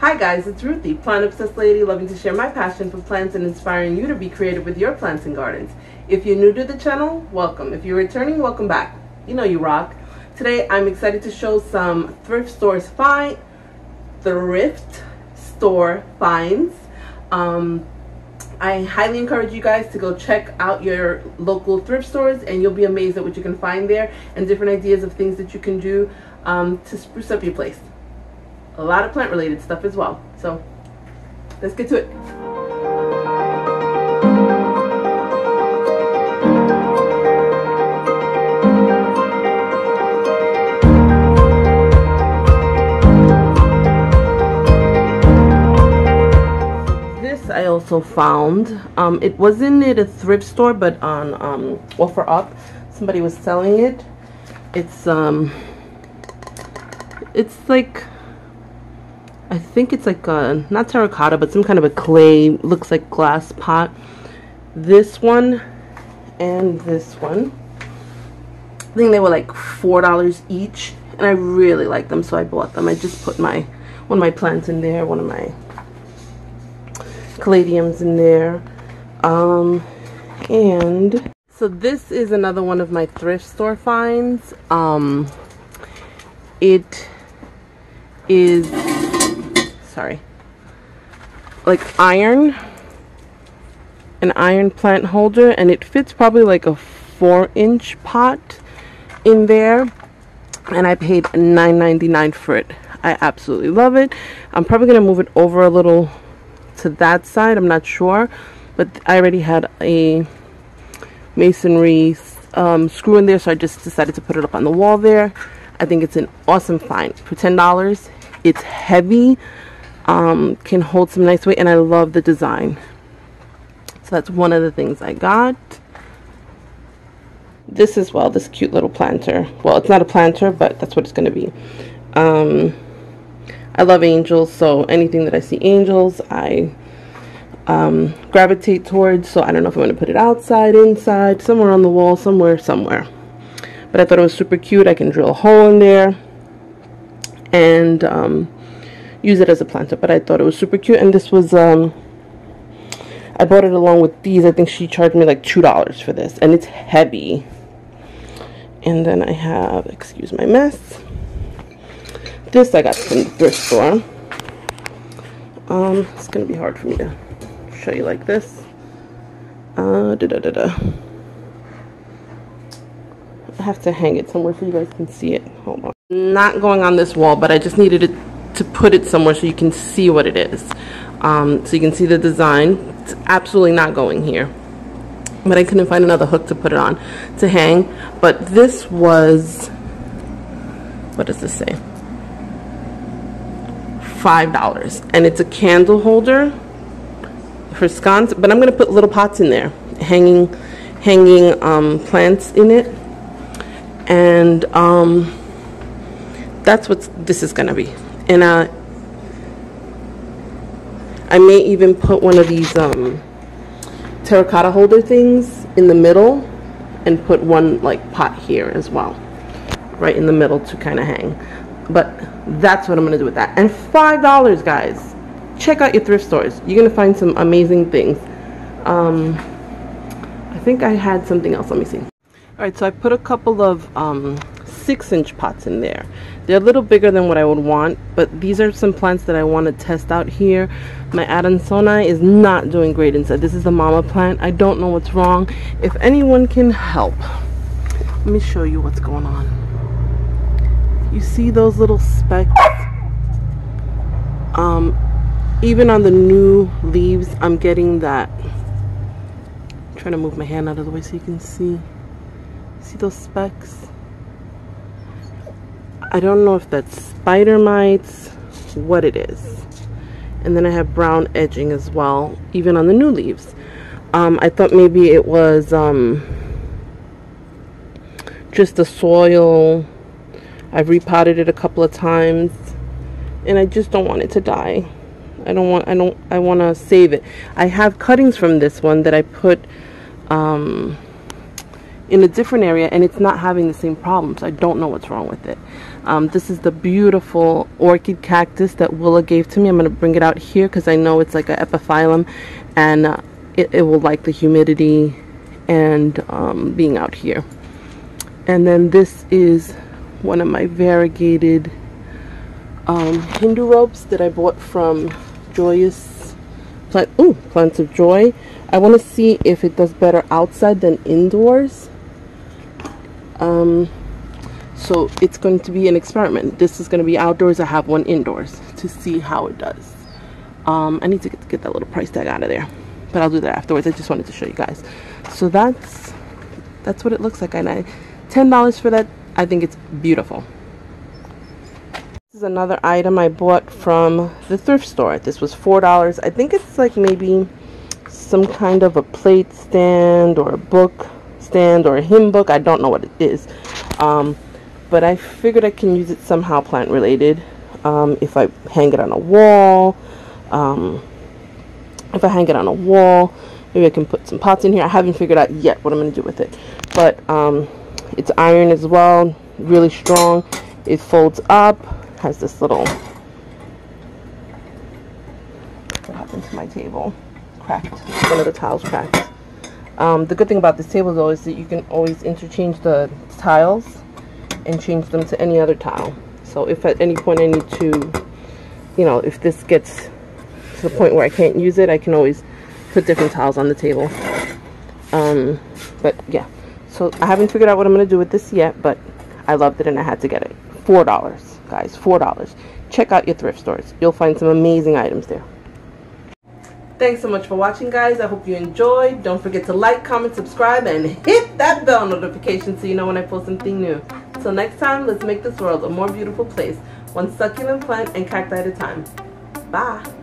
Hi guys, it's Ruthie, plant obsessed lady loving to share my passion for plants and inspiring you to be creative with your plants and gardens. If you're new to the channel, welcome. If you're returning, welcome back. You know you rock. Today I'm excited to show some thrift store finds. I highly encourage you guys to go check out your local thrift stores, and you'll be amazed at what you can find there and different ideas of things that you can do to spruce up your place. A lot of plant related stuff as well. So let's get to it. This I also found. It wasn't at a thrift store, but on OfferUp. Somebody was selling it. It's like, I think it's like a, not terracotta, but some kind of a clay, looks like glass pot. This one and this one, I think they were like $4 each, and I really like them, so I bought them. I just put one of my plants in there, one of my caladiums in there. And so this is another one of my thrift store finds. It is, sorry, like an iron plant holder, and it fits probably like a 4-inch pot in there, and I paid $9.99 for it. I absolutely love it. I'm probably gonna move it over a little to that side, I'm not sure, but I already had a masonry screw in there, so I just decided to put it up on the wall there. I think it's an awesome find for $10. It's heavy, can hold some nice weight, and I love the design. So that's one of the things I got. This as well, this cute little planter. Well, it's not a planter, but that's what it's going to be. I love angels, so anything that I see angels, I gravitate towards. So I don't know if I'm going to put it outside, inside, somewhere on the wall, somewhere. But I thought it was super cute. I can drill a hole in there and use it as a planter, but I thought it was super cute. And this was I bought it along with these. I think she charged me like $2 for this, and it's heavy. And then I have, excuse my mess, this I got from the thrift store. It's gonna be hard for me to show you like this. I have to hang it somewhere so you guys can see it. Hold on. Not going on this wall, but I just needed it to put it somewhere so you can see what it is. So you can see the design. It's absolutely not going here, but I couldn't find another hook to put it on to hang. But this was, what does this say? $5, and it's a candle holder for scones. But I'm gonna put little pots in there, hanging plants in it, and that's what this is gonna be. And I may even put one of these terracotta holder things in the middle and put one like pot here as well, right in the middle to kind of hang. But that's what I'm gonna do with that. And $5, guys. Check out your thrift stores. You're gonna find some amazing things. I think I had something else. Let me see. All right, so I put a couple of 6-inch pots in there. They're a little bigger than what I would want, but these are some plants that I want to test out here. My Adansonii is not doing great inside. This is the mama plant. I don't know what's wrong. If anyone can help, let me show you what's going on. You see those little specks? Even on the new leaves, I'm getting that. I'm trying to move my hand out of the way so you can see. See those specks? I don't know if that's spider mites, what it is. And then I have brown edging as well, even on the new leaves. I thought maybe it was just the soil. I've repotted it a couple of times, and I just don't want it to die. I want to save it. I have cuttings from this one that I put in a different area and it's not having the same problems. I don't know what's wrong with it. This is the beautiful orchid cactus that Willa gave to me. I'm going to bring it out here because I know it's like an epiphyllum, and it will like the humidity and being out here. And then this is one of my variegated Hindu ropes that I bought from Plants of Joy. I want to see if it does better outside than indoors. So it's going to be an experiment. This is going to be outdoors. I have one indoors to see how it does. I need to get that little price tag out of there, but I'll do that afterwards. I just wanted to show you guys. So that's what it looks like, and $10 for that. I think it's beautiful. This is another item I bought from the thrift store. This was $4. I think it's like maybe some kind of a plate stand or a book stand or a hymn book. I don't know what it is. But I figured I can use it somehow plant related. If I hang it on a wall, maybe I can put some pots in here. I haven't figured out yet what I'm going to do with it. But it's iron as well, really strong. It folds up, has this little, what happened to my table? Cracked. One of the tiles cracked. The good thing about this table though is that you can always interchange the tiles and change them to any other tile. So if at any point I need to, you know, if this gets to the point where I can't use it, I can always put different tiles on the table. But yeah, so I haven't figured out what I'm going to do with this yet, but I loved it and I had to get it. $4, guys, $4. Check out your thrift stores. You'll find some amazing items there. Thanks so much for watching, guys. I hope you enjoyed. Don't forget to like, comment, subscribe, and hit that bell notification so you know when I post something new. Till next time, let's make this world a more beautiful place, one succulent plant and cacti at a time. Bye.